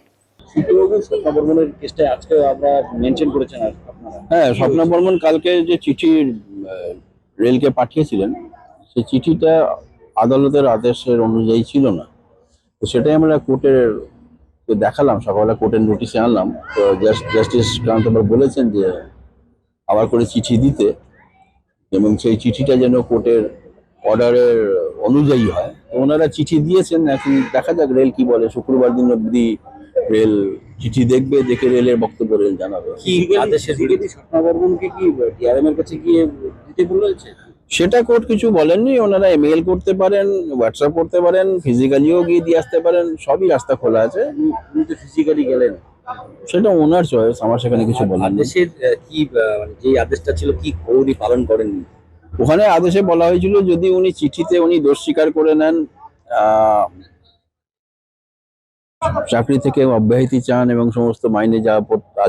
হ্যাঁ, স্বপ্না বর্মন কালকে যে চিঠি রেলকে পাঠিয়েছিলেন, সেই চিঠিটা আদালতের আদেশের অনুযায়ী ছিল না। তো সেটাই আমরা কোর্টের দেখালাম, সকালবেলা কোর্টের নোটিশে আনলাম। তো জাস্টিস ক্রান্ত বলেছেন যে আবার করে চিঠি দিতে, এবং সেই চিঠিটা যেন কোর্টের অর্ডারের অনুযায়ী হয়। তো ওনারা চিঠি দিয়েছেন, এখন দেখা যাক রেল কি বলে। শুক্রবার দিন অবধি রেল চিঠি দেখবে, দেখে রেলের বক্তব্য রেল জানাবে। কি আদেশের স্বপ্না বর্মনকে কি ডিআরএম এর কাছে গিয়ে দিতে বলেছে সেটা কোর্ট কিছু বলেননি। ওনারা মেল করতে পারেন, হোয়াটসঅ্যাপ করতে পারেন, ফিজিক্যালিও গিয়ে দিয়ে আসতে পারেন, সবই রাস্তা খোলা আছে। কিন্তু ফিজিক্যালি গেলেন সেটা ওনার চয়েস, আমার সেখানে কিছু বলার নেই। আদেশের কি যে আদেশটা ছিল কি উনি পালন করেননি। ওখানে আদেশে বলা হয়েছিল যদি উনি চিঠিতে উনি দোষ স্বীকার করে নেন, চাকরি থেকে অব্যাহতি চান এবং সমস্ত মাইনে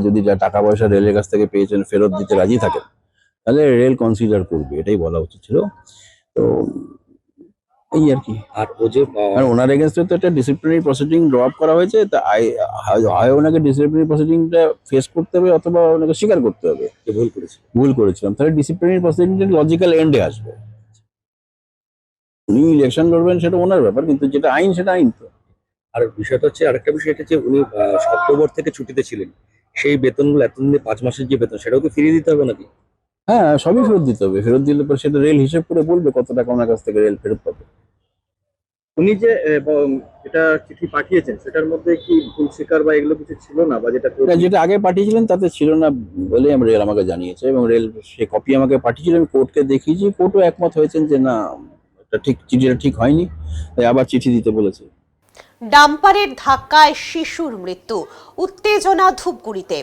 যদি যা টাকা পয়সা রেলের কাছ থেকে পেয়েছেন ফেরত দিতে রাজি থাকেন, তাহলে রেল কনসিডার করবে, এটাই বলা উচিত ছিল। তো এই আর কি। আর ওনার এগেনস্টে তো একটা ডিসিপ্লিনারি প্রসিডিং ড্রপ করা হয়েছে। তা হয় ওনাকে ডিসিপ্লিনারি প্রসিডিংটা ফেস করতে হবে, অথবা ওনাকে স্বীকার করতে হবে ভুল করেছিলাম, তাহলে ডিসিপ্লিনারি প্রসিডিংটা লজিক্যাল এন্ডে আসবে। উনি ইলেকশন লড়বেন সেটা ওনার ব্যাপার, কিন্তু যেটা আইন সেটা আইন। তো আর বিষয়টা হচ্ছে, আরেকটা বিষয় এটা যে উনি অক্টোবর থেকে ছুটিতে ছিলেন, সেই বেতনগুলো এতদিনে 5 মাসের যে বেতন সেটাও কি ফিরিয়ে দিতে হবে নাকি? হ্যাঁ, সবই ফেরত দিতে হবে। ফেরত দিলে পরে সেটা রেল হিসেব করে বলবে কত টাকা ওনার কাছ থেকে রেল ফেরত পাবে। উনি যে এটা চিঠি পাঠিয়েছেন সেটার মধ্যে কি ভুল স্বীকার বা এগুলো কিছু ছিল না, বা যেটা আগে পাঠিয়েছিলেন তাতে ছিল না বলে রেল আমাকে জানিয়েছে, এবং রেল সে কপি আমাকে পাঠিয়েছিল, আমি কোর্টকে দেখিয়েছি। কোর্টও একমত হয়েছেন যে না, এটা ঠিক, চিঠিটা ঠিক হয়নি, তাই আবার চিঠি দিতে বলেছে। ডাম্পারের ধাক্কায় শিশুর মৃত্যু, উত্তেজনা ধূপগুড়িতে।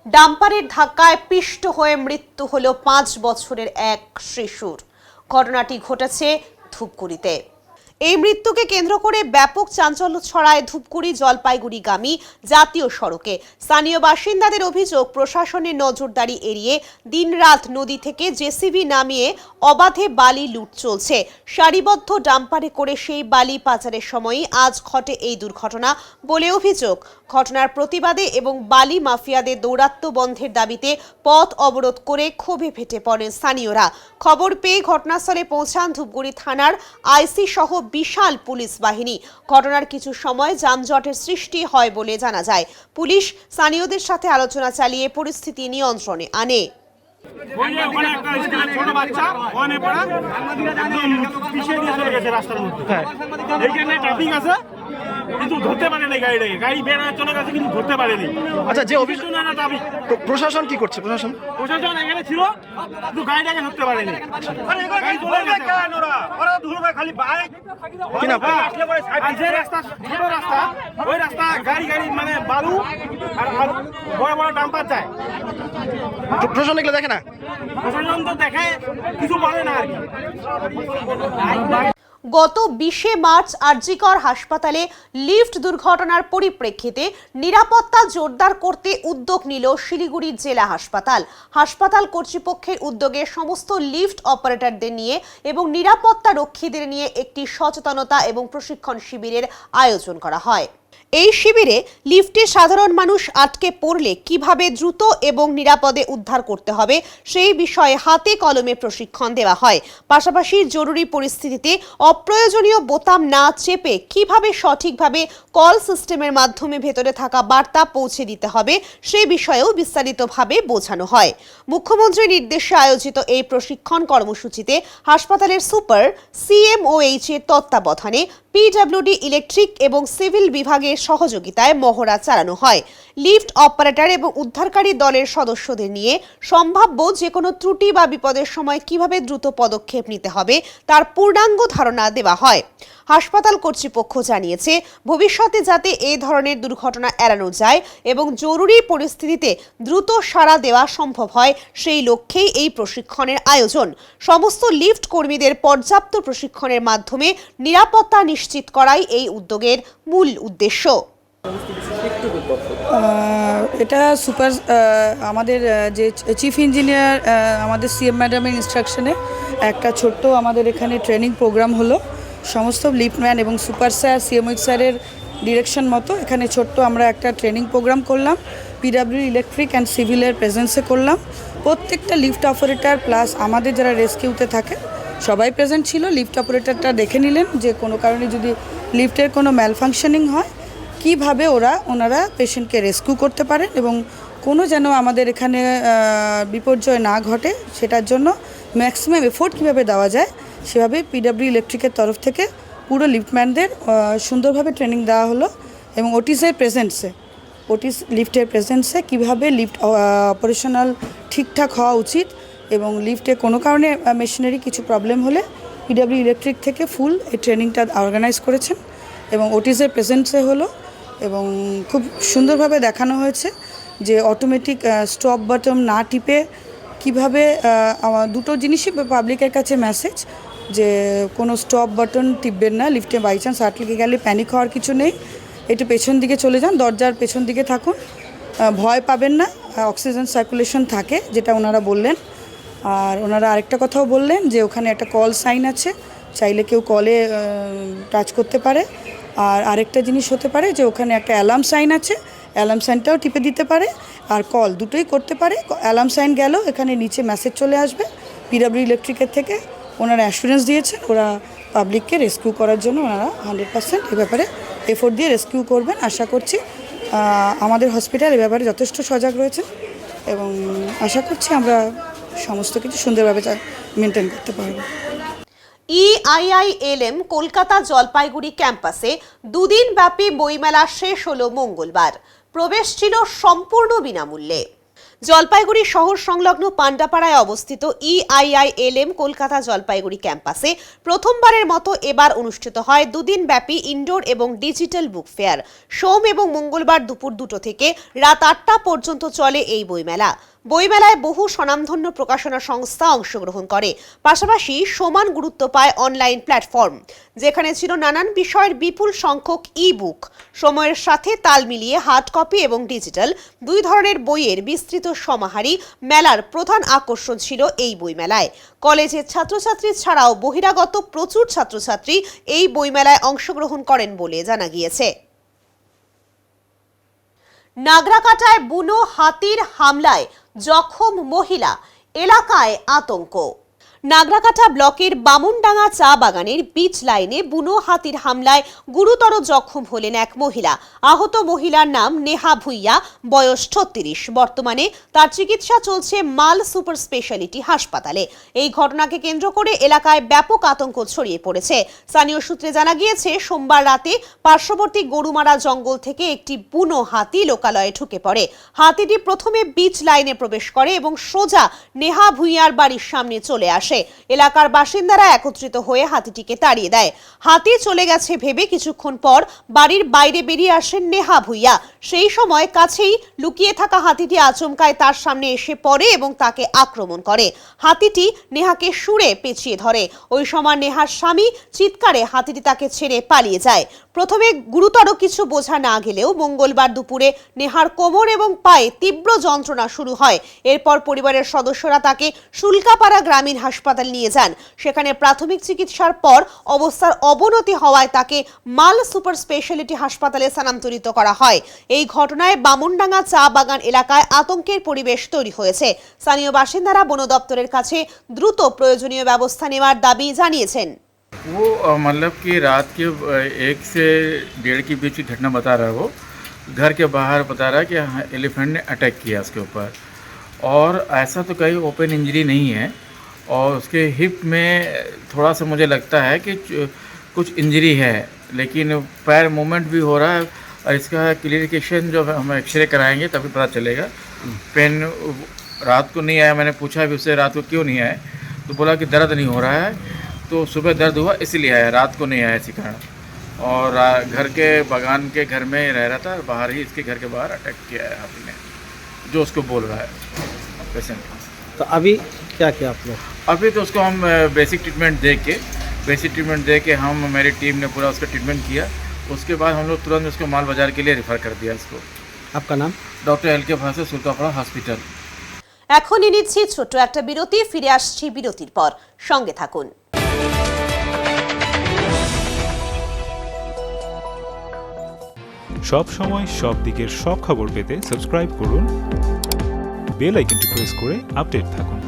ডাম্পারের ধাক্কায় পিষ্ট হয়ে মৃত্যু হলো 5 বছরের এক শিশুর। ঘটনাটি ঘটেছে ধূপগুড়িতে। এই মৃত্যুকে কেন্দ্র করে ব্যাপক চাঞ্চল্য ছড়ায় ধূপগুড়ি জলপাইগুড়িগামী জাতীয় সড়কে। স্থানীয় বাসিন্দাদের অভিযোগ, প্রশাসনের নজরদারি এড়িয়ে দিনরাত নদী থেকে জেসিবি নামিয়ে অবাধে বালি লুট চলছে। সারিবদ্ধ ডাম্পারে করে সেই বালি পাচারের সময়ই আজ ঘটে এই দুর্ঘটনা বলে অভিযোগ। ঘটনার প্রতিবাদে এবং বালি মাফিয়াদের দৌরাত্ম্য বন্ধের দাবিতে পথ অবরোধ করে ক্ষোভে ফেটে পড়েন স্থানীয়রা। খবর পেয়ে ঘটনাস্থলে পৌঁছান ধূপগুড়ি থানার আইসি সহ বিশাল পুলিশ বাহিনী। ঘটনার কিছু সময় যানজটের সৃষ্টি হয় বলে জানা যায়। পুলিশ স্থানীয়দের সাথে আলোচনা চালিয়ে পরিস্থিতি নিয়ন্ত্রণে আনে। ছোট বাচ্চা ওয়ানে পড়া একদম পিছিয়ে নিয়ে চলে গেছে রাস্তার মধ্যে। এইখানে ট্রাফিক আছে কিন্তু ধরতে পারেনি গাড়িটাকে, গাড়ি বের হয়ে চলে গেছে কিন্তু ধরতে পারেনি। আচ্ছা, যে অফিস প্রশাসন কি করছে? প্রশাসন এখানে ছিল কিন্তু গাড়িটাকে ধরতে পারেনি। খালি বাইক যে রাস্তা ছোট রাস্তা, ওই রাস্তা গাড়ি মানে বালু আর বড় বড় ডাম্পার যায়। প্রশাসন এগুলো দেখে না? প্রশাসন তো দেখে, কিছু বলে না আর কি। গত 20শে মার্চ আরজিকর হাসপাতালে লিফট দুর্ঘটনার পরিপ্রেক্ষিতে নিরাপত্তা জোরদার করতে উদ্যোগ নিল শিলিগুড়ি জেলা হাসপাতাল। হাসপাতাল কর্তৃপক্ষের উদ্যোগে সমস্ত লিফট অপারেটরদের নিয়ে এবং নিরাপত্তা রক্ষীদের নিয়ে একটি সচেতনতা এবং প্রশিক্ষণ শিবিরের আয়োজন করা হয়। এই শিবিরে লিফটে সাধারণ মানুষ আটকে পড়লে কিভাবে দ্রুত এবং নিরাপদে উদ্ধার করতে হবে সেই বিষয়ে হাতে কলমে প্রশিক্ষণ দেওয়া হয়। পাশাপাশি জরুরি পরিস্থিতিতে অপ্রয়োজনীয় বোতাম না চেপে কিভাবে সঠিকভাবে কল সিস্টেমের মাধ্যমে ভেতরে থাকা বার্তা পৌঁছে দিতে হবে সেই বিষয়েও বিস্তারিতভাবে বোঝানো হয়। মুখ্যমন্ত্রীর নির্দেশে আয়োজিত এই প্রশিক্ষণ কর্মসূচিতে হাসপাতালের সুপার CMOH এর তত্ত্বাবধানে পিডব্লিউডি ইলেকট্রিক এবং সিভিল বিভাগের সহযোগিতায় মহড়া চালানো হয়। লিফট অপারেটর এবং উদ্ধারকারী দলের সদস্যদের নিয়ে সম্ভাব্য যে কোনো ত্রুটি বা বিপদের সময় কিভাবে দ্রুত পদক্ষেপ নিতে হবে তার পূর্ণাঙ্গ ধারণা দেওয়া হয়। হাসপাতাল কর্তৃপক্ষ জানিয়েছে, ভবিষ্যতে যাতে এই ধরনের দুর্ঘটনা এড়ানো যায় এবং জরুরি পরিস্থিতিতে দ্রুত সাড়া দেওয়া সম্ভব হয় সেই লক্ষ্যেই এই প্রশিক্ষণের আয়োজন। সমস্ত লিফট কর্মীদের পর্যাপ্ত প্রশিক্ষণের মাধ্যমে নিরাপত্তা নিশ্চিত করাই এই উদ্যোগের মূল উদ্দেশ্য। এটা সুপার আমাদের যে চিফ ইঞ্জিনিয়ার আমাদের CM ম্যাডামের ইনস্ট্রাকশনে একটা ছোট্ট আমাদের এখানে ট্রেনিং প্রোগ্রাম হলো। সমস্ত লিফটম্যান এবং সুপার স্যার CMOH স্যারের ডিরেকশন মতো এখানে ছোট্ট আমরা একটা ট্রেনিং প্রোগ্রাম করলাম। PW ইলেকট্রিক অ্যান্ড সিভিলের প্রেজেন্সে করলাম। প্রত্যেকটা লিফট অপারেটর প্লাস আমাদের যারা রেস্কিউতে থাকে সবাই প্রেজেন্ট ছিল। লিফট অপারেটরটা দেখে নিলেন যে কোনো কারণে যদি লিফটের কোনো ম্যালফাংশনিং হয় কীভাবে ওনারা পেশেন্টকে রেস্কিউ করতে পারেন এবং কোনো যেন আমাদের এখানে বিপর্যয় না ঘটে সেটার জন্য ম্যাক্সিমাম এফোর্ট কীভাবে দেওয়া যায় সেভাবে PW ইলেকট্রিকের তরফ থেকে পুরো লিফটম্যানদের সুন্দরভাবে ট্রেনিং দেওয়া হলো এবং ওটিস লিফটের প্রেজেন্সে কীভাবে লিফট অপারেশনাল ঠিকঠাক হওয়া উচিত এবং লিফটে কোনো কারণে মেশিনারি কিছু প্রবলেম হলে PW ইলেকট্রিক থেকে ফুল এই ট্রেনিংটা অর্গানাইজ করেছেন এবং ওটিসের প্রেজেন্সে হলো এবং খুব সুন্দরভাবে দেখানো হয়েছে যে অটোমেটিক স্টপ বাটন না টিপে কিভাবে দুটো জিনিসই পাবলিকের কাছে মেসেজ যে কোনো স্টপ বাটন টিপবেন না। লিফটে বাই চান্স আটকে গেলে প্যানিক হওয়ার কিছু নেই, একটু পেছন দিকে চলে যান, দরজার পেছন দিকে থাকুন, ভয় পাবেন না, অক্সিজেন সার্কুলেশন থাকে যেটা ওনারা বললেন। আর ওনারা আরেকটা কথাও বললেন যে ওখানে একটা কল সাইন আছে, চাইলে কেউ কলে টাচ করতে পারে। আর আরেকটা জিনিস হতে পারে যে ওখানে একটা অ্যালার্ম সাইন আছে, অ্যালার্ম সাইনটাও টিপে দিতে পারে আর কল দুটোই করতে পারে। অ্যালার্ম সাইন গেল, এখানে নিচে মেসেজ চলে আসবে PW ইলেকট্রিকের থেকে। ওনারা অ্যাসুরেন্স দিয়েছেন ওরা পাবলিককে রেস্কিউ করার জন্য ওনারা 100% এ ব্যাপারে এফোর্ট দিয়ে রেস্কিউ করবেন। আশা করছি আমাদের হসপিটাল এ ব্যাপারে যথেষ্ট সজাগ রয়েছে এবং আশা করছি আমরা সমস্ত কিছু সুন্দরভাবে মেনটেন করতে পারব। EIILM কলকাতা জলপাইগুড়ি ক্যাম্পাসে দুদিন ব্যাপী বইমেলা শেষ হলো মঙ্গলবার। প্রবেশ ছিল সম্পূর্ণ বিনামূল্যে। জলপাইগুড়ি শহর সংলগ্ন পান্ডাপাড়ায় অবস্থিত EIILM কলকাতা জলপাইগুড়ি ক্যাম্পাসে প্রথমবারের মতো এবার অনুষ্ঠিত হয় দুদিন ব্যাপী ইনডোর এবং ডিজিটাল বুক ফেয়ার। সোম এবং মঙ্গলবার দুপুর 2টো থেকে রাত 8টা পর্যন্ত চলে এই বইমেলা। বইমেলায় বহু স্বনামধন্য প্রকাশনা সংস্থা অংশগ্রহণ করে। পাশাপাশি সমান গুরুত্ব পায় অনলাইন প্ল্যাটফর্ম, যেখানে ছিল নানান বিষয়ের বিপুল সংখ্যক ই-বুক। সময়ের সাথে তাল মিলিয়ে হার্ড কপি এবং ডিজিটাল দুই ধরনের বইয়ের বিস্তৃত সমাহারী মেলার প্রধান আকর্ষণ ছিল এই বইমেলায়। কলেজের ছাত্রছাত্রী ছাড়াও বহিরাগত প্রচুর ছাত্রছাত্রী এই বইমেলায় অংশগ্রহণ করেন বলে জানা গিয়েছে। নাগরাকাটায় বুনো হাতির হামলায় জখম মহিলা, এলাকায় আতঙ্ক। নাগরাকাটা ব্লকের বামুনডাঙ্গা চা বাগানের বিচ লাইনে বুনো হাতির হামলায় গুরুতর জখম হলেন এক মহিলা। আহত মহিলার নাম নেহা ভুইয়া, বয়স 36। বর্তমানে তার চিকিৎসা চলছে মাল সুপার স্পেশালিটি হাসপাতালে। এই ঘটনাকে কেন্দ্র করে এলাকায় ব্যাপক আতঙ্ক ছড়িয়ে পড়েছে। স্থানীয় সূত্রে জানা গিয়েছে, সোমবার রাতে পার্শ্ববর্তী গরুমারা জঙ্গল থেকে একটি বুনো হাতি লোকালয়ে ঢুকে পড়ে। হাতিটি প্রথমে বিচ লাইনে প্রবেশ করে এবং সোজা নেহা ভুইয়ার বাড়ির সামনে চলে আসে। এলাকার বাসিন্দারা একত্রিত হয়ে হাতিটিকে তাড়িয়ে দেয়। হাতি চলে গেছে ভেবে কিছুক্ষণ পর বাড়ির বাইরে বেরিয়ে আসেন নেহা ভুইয়া। সেই সময় কাছেই লুকিয়ে থাকা হাতিটি আচমকায় তার সামনে এসে পড়ে এবং তাকে আক্রমণ করে। হাতিটি নেহাকে শুঁড়ে পেঁচিয়ে ধরে। ওই সময় নেহার স্বামী চিৎকারে হাতিটি তাকে ছেড়ে পালিয়ে যায়। প্রথমে গুরুতর কিছু বোঝা না গেলেও মঙ্গলবার দুপুরে নেহার কোমর এবং পায়ে তীব্র যন্ত্রণা শুরু হয়। এরপর পরিবারের সদস্যরা তাকে শুল্কাপাড়া গ্রামীণ হাসপাতাল নিয়ে যান। সেখানে প্রাথমিক চিকিৎসার পর অবস্থার অবনতি হওয়ায় তাকে মাল সুপার স্পেশালিটি হাসপাতালে স্থানান্তরিত করা হয়। এই ঘটনায় বামুনডাঙ্গা চা বাগান এলাকায় আতঙ্কের পরিবেশ তৈরি হয়েছে। স্থানীয় বাসিন্দারা বন দপ্তরের কাছে দ্রুত প্রয়োজনীয় ব্যবস্থা নেওয়ার দাবি জানিয়েছেন। वो मतलब कि रात के 1 से 1:30 के बीच की घटना बता रहा है। वो घर के बाहर बता रहा है कि एलिफेंट ने अटैक किया उसके ऊपर, और ऐसा तो कहीं ओपन इंजरी नहीं है, और उसके हिप में थोड़ा सा मुझे लगता है कि कुछ इंजरी है, लेकिन पैर मूवमेंट भी हो रहा है। और इसका क्लियरिफिकेशन जो हम एक्सरे कराएंगे तभी पता चलेगा। पेन रात को नहीं आया, मैंने पूछा भी उससे रात को क्यों नहीं आया, तो बोला कि दर्द नहीं हो रहा है, तो सुबह दर्द हुआ इसलिए आया, रात को नहीं आया इसी कारण। और घर के बगान के घर में रह रहा था, बाहर ही इसके घर के बाहर अटैक किया है हाथी ने, जो उसको बोल रहा है पेशेंट। तो अभी क्या किया आप लोग? अभी तो उसको हम बेसिक ट्रीटमेंट दे के हम मेरी टीम ने पूरा उसका ट्रीटमेंट किया। उसके बाद हम लोग तुरंत उसको माल बाजार के लिए रेफर कर दिया इसको। आपका नाम? डॉक्टर LK भाषा, सुल्कापाड़ा हॉस्पिटल। এখনই নিচ্ছি ছোট্ট একটা বিরতি, ফিরে আসছি বিরতির পর, সঙ্গে থাকুন। সব সময় সব দিকের সব খবর পেতে সাবস্ক্রাইব করুন, বেল আইকনটি প্রেস করে আপডেট থাকুন।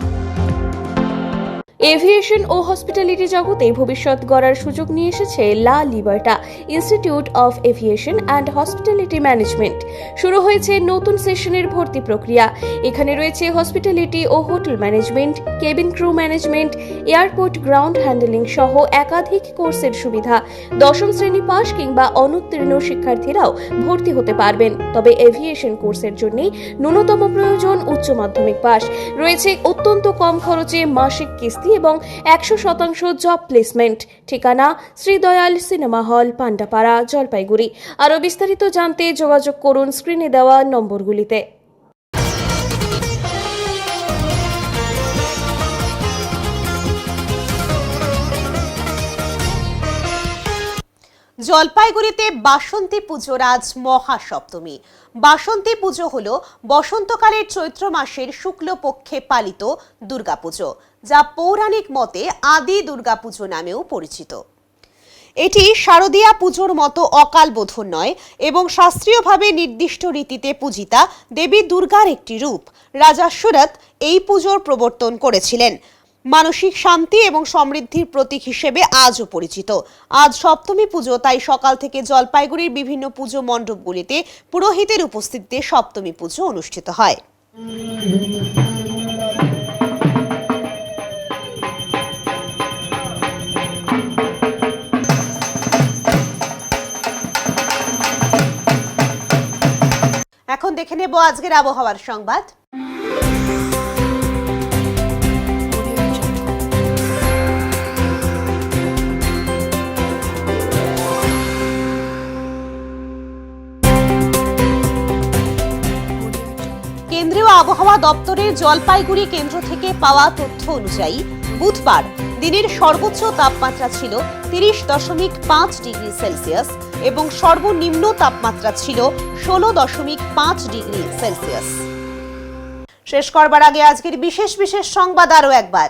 এভিয়েশন ও হসপিটালিটি জগতে ভবিষ্যৎ গড়ার সুযোগ নিয়ে এসেছে La Liberta Institute of Aviation and Hospitality Management. শুরু হয়েছে নতুন সেশনের ভর্তি প্রক্রিয়া। এখানে রয়েছে হসপিটালিটি ও hotel management, cabin crew management, airport ground handling সহ একাধিক কোর্সের সুবিধা। 10ম শ্রেণী পাস কিংবা অনুত্তীর্ণ শিক্ষার্থীরাও ভর্তি হতে পারবেন। তবে এভিয়েশন কোর্সের জন্য ন্যূনতম প্রয়োজন উচ্চ মাধ্যমিক পাস। রয়েছে অত্যন্ত কম খরচে মাসিক কিস্তি এবং 100% জব প্লেসমেন্ট। ঠিকানা শ্রীদয়াল সিনেমা হল, পান্ডাপাড়া, জলপাইগুড়ি। আরও বিস্তারিত জানতে যোগাযোগ করুন স্ক্রিনে দেওয়া নম্বরগুলিতে। জলপাইগুড়িতে বাসন্তী পুজোর আজ মহাসপ্তমী। বাসন্তী পুজো হল বসন্তকালের চৈত্র মাসের শুক্লপক্ষে পালিত দুর্গাপুজো, যা পৌরাণিক মতে আদি দুর্গাপুজো নামেও পরিচিত। এটি শারদীয়া পুজোর মতো অকাল বোধন নয় এবং শাস্ত্রীয়ভাবে নির্দিষ্ট রীতিতে পূজিতা দেবী দুর্গার একটি রূপ। রাজা সুরত এই পুজোর প্রবর্তন করেছিলেন। মানসিক শান্তি এবং সমৃদ্ধির প্রতীক হিসেবে আজও পরিচিত। আজ সপ্তমী পুজো, তাই সকাল থেকে জলপাইগুড়ির বিভিন্ন পুজো মণ্ডপগুলিতে পুরোহিতের উপস্থিতিতে সপ্তমী পুজো অনুষ্ঠিত হয়। এখন দেখে নেব আজকের আবহাওয়ার সংবাদ। কেন্দ্রীয় আবহাওয়া দপ্তরের জলপাইগুড়ি কেন্দ্র থেকে পাওয়া তথ্য অনুযায়ী বুধবার দিনের সর্বোচ্চ তাপমাত্রা ছিল 30.5 ডিগ্রি সেলসিয়াস এবং সর্বনিম্ন তাপমাত্রা ছিল 16.5 ডিগ্রি সেলসিয়াস। শেষ করবার আগে আজকের বিশেষ সংবাদ আরও একবার।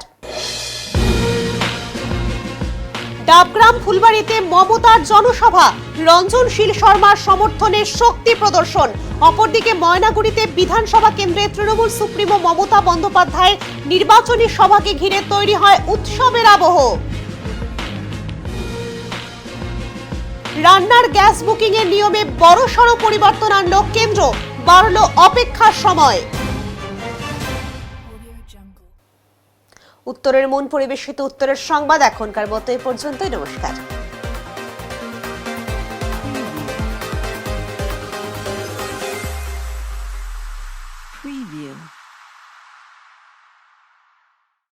ডাবগ্রাম ফুলবাড়িতে মমতার জনসভা, রঞ্জনশীল শর্মার সমর্থনের শক্তি প্রদর্শন। অপরদিকে ময়নাগুড়িতে বিধানসভা কেন্দ্রে তৃণমূল সুপ্রিমো মমতা বন্দ্যোপাধ্যায়ের নির্বাচনী সভাকে ঘিরে তৈরি হয় উৎসবের আবহ। রান্নার গ্যাস বুকিং এর নিয়মে বড়সড় পরিবর্তন আনল কেন্দ্র, বাড়ল অপেক্ষার সময়। উত্তরের মন পরিবেশিত উত্তরের সংবাদ এখনকার মতো এ পর্যন্তই। নমস্কার।